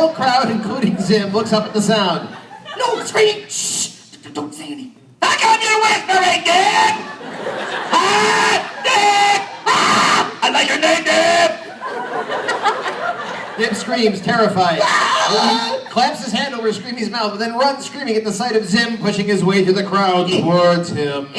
whole crowd, including Zim, looks up at the sound. No screaming! Shh! Don't say anything. How come you're whispering, Dib? Dib! I like your name, Dib! Dib screams, terrified. He claps his hand over Screamy's mouth, but then runs screaming at the sight of Zim pushing his way through the crowd towards him.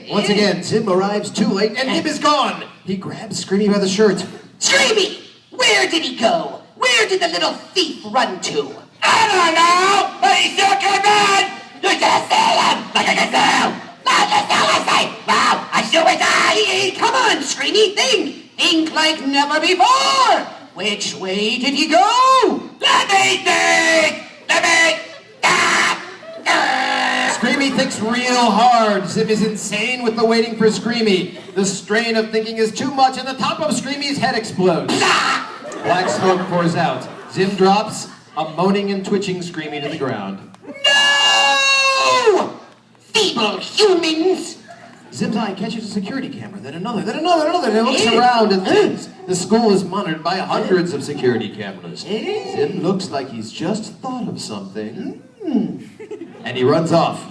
Once again, Zim arrives too late, and Dib is gone. He grabs Screamy by the shirt. Screamy! Where did he go? Where did the little thief run to? I don't know, but he sure can run! You should see him! Like a gazelle! Like a gazelle! Wow, I sure wish I... Come on, Screamy, think! Think like never before! Which way did he go? Let me think! Let me... Screamy thinks real hard. Zim is insane with the waiting for Screamy. The strain of thinking is too much, and the top of Screamy's head explodes. Black smoke pours out. Zim drops a moaning and twitching Screamy to the ground. No! Feeble humans! Zim's eye catches a security camera, then another. And he looks around and thinks. The school is monitored by hundreds of security cameras. Zim looks like he's just thought of something. And he runs off.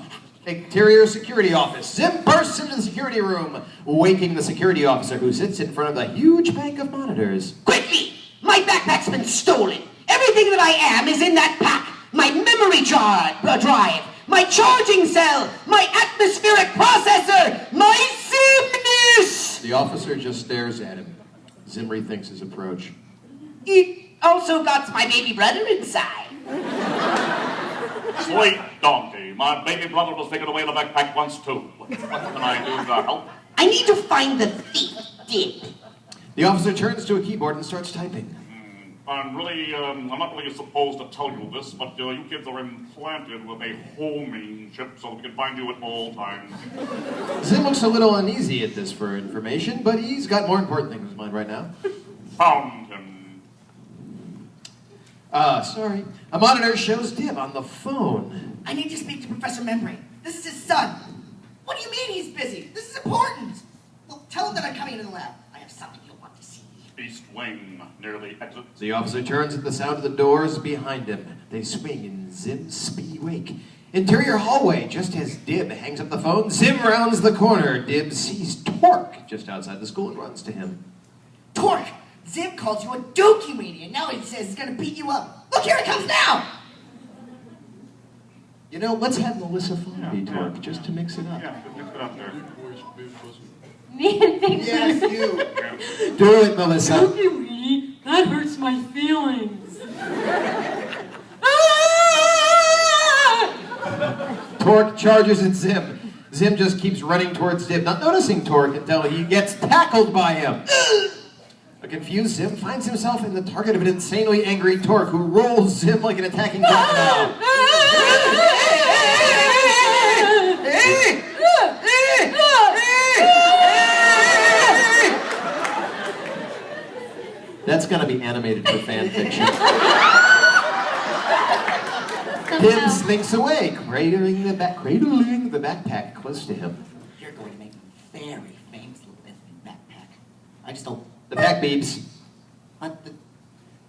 Interior security office. Zim bursts into the security room, waking the security officer who sits in front of the huge bank of monitors. Quickly! My backpack's been stolen. Everything that I am is in that pack. My memory drive, my charging cell, my atmospheric processor, my Zimness! The officer just stares at him. Zim rethinks his approach. He also got my baby brother inside. Sweet donkey, my baby brother was taken away in the backpack once too. What can I do to help? I need to find the thief, Dib. The officer turns to a keyboard and starts typing. I'm not really supposed to tell you this, but you kids are implanted with a homing chip so that we can find you at all times. Zim looks a little uneasy at this for information, but he's got more important things in his mind right now. Found him. Sorry. A monitor shows Dib on the phone. I need to speak to Professor Membrane. This is his son. What do you mean he's busy? This is important. Well, tell him that I'm coming into the lab. I have something you'll want to see. East wing, near the exit. The officer turns at the sound of the doors behind him. They swing in Zim's speedy wake. Interior hallway, just as Dib hangs up the phone, Zim rounds the corner. Dib sees Torque just outside the school and runs to him. Torque! Zim calls you a dookie weenie, and now he says he's gonna beat you up. Look, here it comes now! You know, let's have Melissa Farby Torque, just to mix it up. Yeah, mix it up there. Yes, you. Do it, Melissa. Dookie weenie, that hurts my feelings. Torque charges at Zim. Zim just keeps running towards Dib, not noticing Torque until he gets tackled by him. A confused Zim finds himself in the target of an insanely angry Torque, who rolls Zim like an attacking crocodile. That's gonna be animated for fan fiction. Dib slinks away, cradling the backpack close to him. You're going to make a very famous little Bethany backpack. I just don't... The pack beeps. What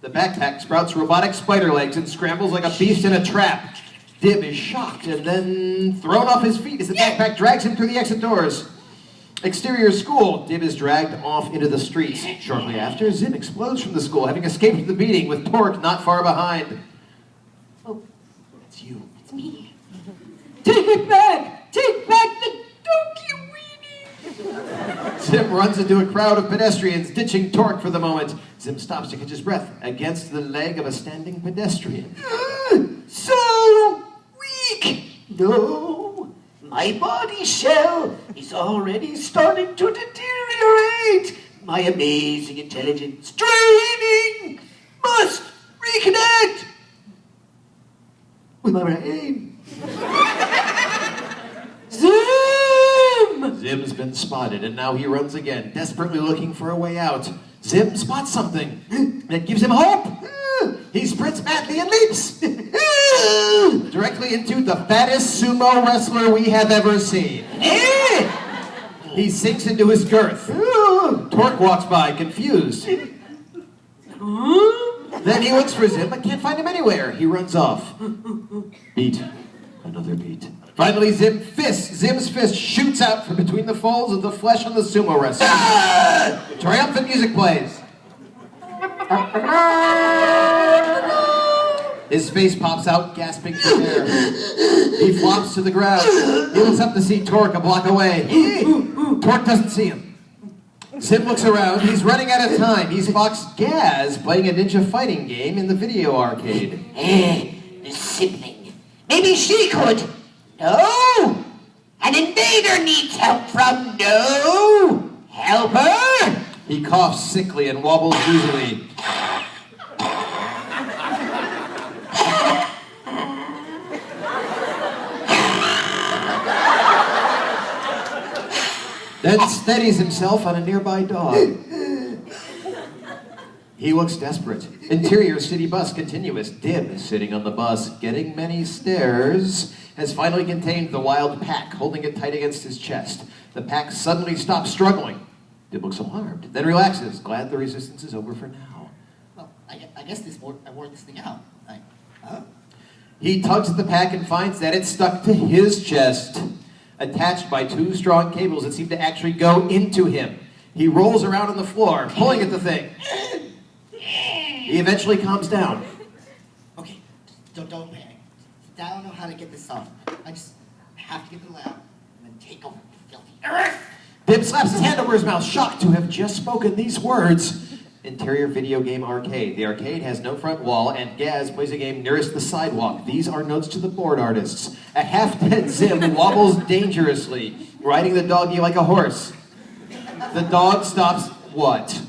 The backpack sprouts robotic spider legs and scrambles like a beast in a trap. Dib is shocked and then thrown off his feet as the backpack drags him through the exit doors. Exterior school. Dib is dragged off into the streets. Shortly after, Zim explodes from the school, having escaped the beating with Torque not far behind. Oh, it's you. It's me. Take it back! Take back the dookie weenie! Zim runs into a crowd of pedestrians, ditching Torque for the moment. Zim stops to catch his breath against the leg of a standing pedestrian. So weak! No, my body shell is already starting to deteriorate. My amazing intelligence training must reconnect with my brain. Zim! Zim's been spotted, and now he runs again, desperately looking for a way out. Zim spots something that gives him hope. He sprints madly and leaps directly into the fattest sumo wrestler we have ever seen. He sinks into his girth. Torque walks by, confused. Huh? Then he looks for Zim, but can't find him anywhere. He runs off. Beat. Another beat. Finally, Zim's fist shoots out from between the folds of the flesh on the sumo wrestler. Triumphant music plays. His face pops out, gasping for air. He flops to the ground. He looks up to see Torque a block away. Torque doesn't see him. Zim looks around. He's running out of time. He's Fox Gaz playing a ninja fighting game in the video arcade. The sibling. Maybe she could. No! An invader needs help from no helper! He coughs sickly and wobbles easily. Then steadies himself on a nearby dog. He looks desperate. Interior city bus continuous. Dib, sitting on the bus, getting many stares, has finally contained the wild pack, holding it tight against his chest. The pack suddenly stops struggling. Dib looks alarmed, then relaxes, glad the resistance is over for now. Well, I guess I wore this thing out. Huh? He tugs at the pack and finds that it's stuck to his chest, attached by two strong cables that seem to actually go into him. He rolls around on the floor, pulling at the thing. He eventually calms down. Okay, don't panic. I don't know how to get this off. I have to get to the lab and then take over the filthy earth. Dib slaps his hand over his mouth, shocked to have just spoken these words. Interior video game arcade. The arcade has no front wall, and Gaz plays a game nearest the sidewalk. These are notes to the board artists. A half-dead Zim wobbles dangerously, riding the doggy like a horse. The dog stops. What?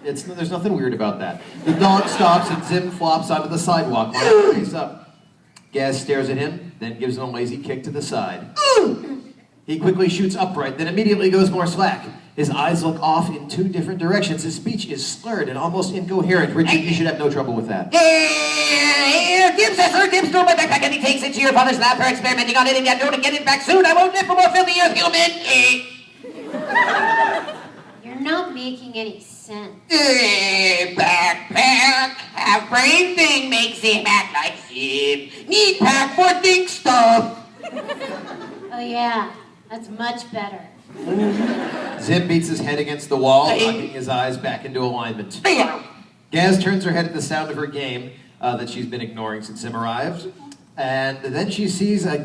There's nothing weird about that. The dog stops and Zim flops onto the sidewalk, face up. Gaz stares at him, then gives him a lazy kick to the side. He quickly shoots upright, then immediately goes more slack. His eyes look off in two different directions. His speech is slurred and almost incoherent. Richard, you should have no trouble with that. Here, Dib says her Dib stole my backpack and he takes it to your father's lab for experimenting on it and yet know to get it back soon. I won't live for more filthy earth human. You're not making any sense. Backpack. Have brain thing makes him act like Zim. Need pack for think stuff. Oh yeah, that's much better. Zim beats his head against the wall, knocking his eyes back into alignment. Gaz turns her head at the sound of her game that she's been ignoring since Zim arrived. And then she sees Zim